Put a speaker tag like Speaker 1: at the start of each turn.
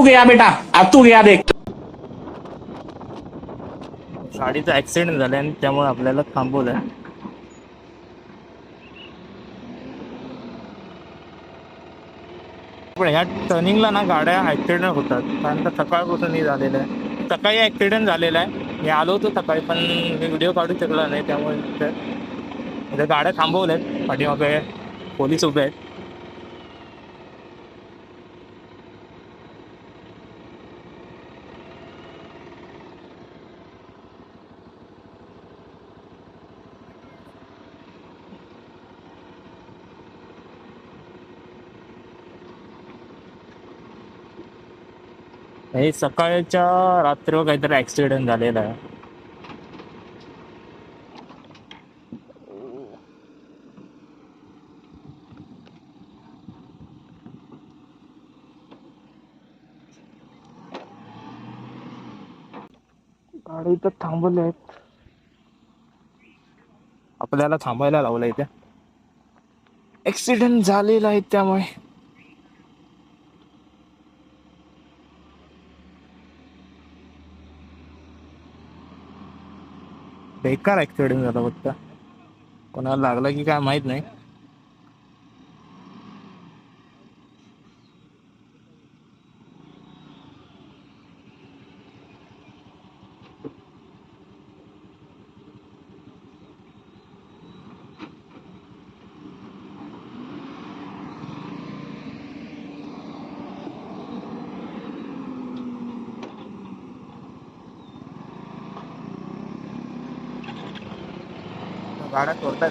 Speaker 1: तू गया बेटा, अब तू गया देख.
Speaker 2: गाडीचा ऍक्सिडेंट झालाय आणि त्यामुळे आपल्याला थांबवलंय. पण ह्या टर्निंगला ना गाड्या ऍक्सिडेंट होतात, कारण का सकाळपासून झालेलं आहे. सकाळी ऍक्सिडेंट झालेला आहे. मी आलो होतो सकाळी, पण मी व्हिडिओ काढू शकला नाही, त्यामुळे इथे गाड्या थांबवल्यात. पाठीमागे पोलीस उभे आहेत. हे सकाळच्या रात्री काहीतरी ऍक्सिडेंट झालेला आहे. गाडी तर थांबवले आहेत. आपल्याला थांबायला लावलं इथे. ऍक्सिडेंट झालेला आहे त्यामुळे. बेकार ऍक्सिडेंट झाला फक्त. कोणाला लागला की काय माहित नाही. गाड्या तोडतात.